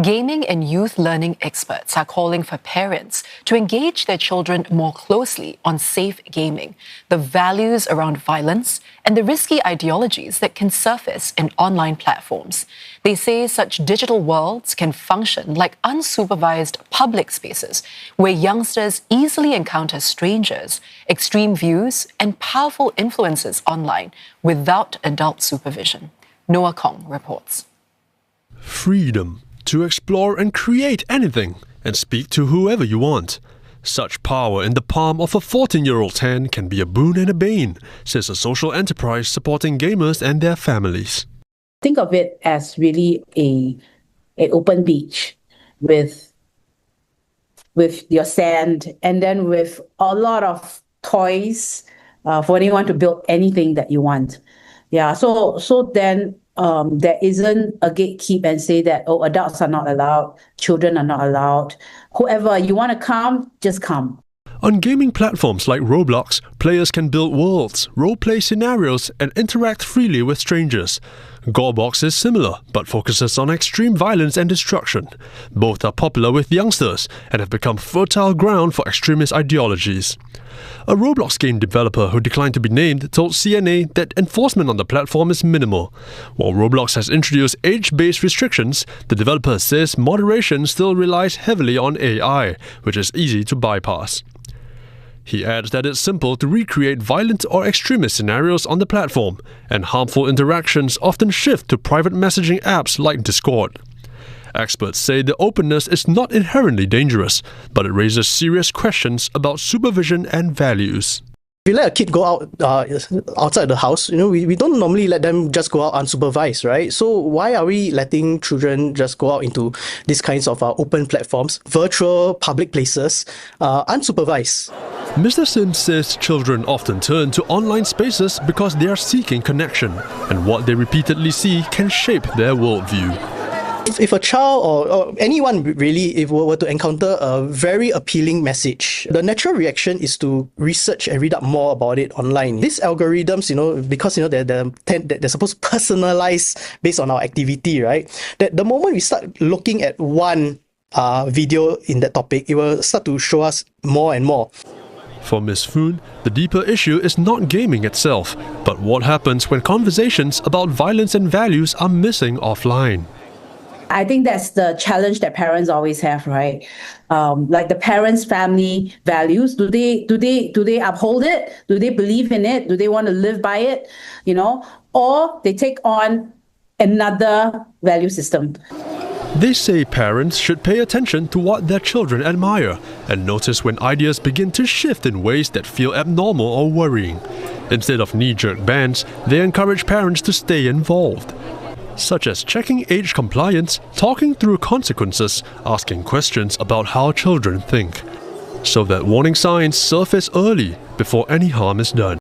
Gaming and youth learning experts are calling for parents to engage their children more closely on safe gaming, the values around violence, and the risky ideologies that can surface in online platforms. They say such digital worlds can function like unsupervised public spaces where youngsters easily encounter strangers, extreme views, and powerful influences online without adult supervision. Noah Kong reports. Freedom to explore and create anything and speak to whoever you want. Such power in the palm of a 14-year-old hand can be a boon and a bane, says a social enterprise supporting gamers and their families. Think of it as really an open beach with your sand and then with a lot of toys for anyone to build anything that you want. Yeah, so then there isn't a gatekeep and say that, oh, adults are not allowed, children are not allowed. Whoever you want to come, just come. On gaming platforms like Roblox, players can build worlds, role-play scenarios, and interact freely with strangers. Gorebox is similar, but focuses on extreme violence and destruction. Both are popular with youngsters and have become fertile ground for extremist ideologies. A Roblox game developer who declined to be named told CNA that enforcement on the platform is minimal. While Roblox has introduced age-based restrictions, the developer says moderation still relies heavily on AI, which is easy to bypass. He adds that it's simple to recreate violent or extremist scenarios on the platform, and harmful interactions often shift to private messaging apps like Discord. Experts say the openness is not inherently dangerous, but it raises serious questions about supervision and values. If you let a kid go out outside the house, we don't normally let them just go out unsupervised, right? So why are we letting children just go out into these kinds of open platforms, virtual public places, unsupervised? Mr. Sim says children often turn to online spaces because they are seeking connection, and what they repeatedly see can shape their worldview. If a child or anyone really, if were to encounter a very appealing message, the natural reaction is to research and read up more about it online. These algorithms, because they're supposed to personalize based on our activity, right? That the moment we start looking at one video in that topic, it will start to show us more and more. For Ms. Foon, the deeper issue is not gaming itself, but what happens when conversations about violence and values are missing offline. I think that's the challenge that parents always have, right? Like the parents' family values, do they uphold it? Do they believe in it? Do they want to live by it? Or they take on another value system. They say parents should pay attention to what their children admire and notice when ideas begin to shift in ways that feel abnormal or worrying. Instead of knee-jerk bans, they encourage parents to stay involved, such as checking age compliance, talking through consequences, asking questions about how children think, so that warning signs surface early before any harm is done.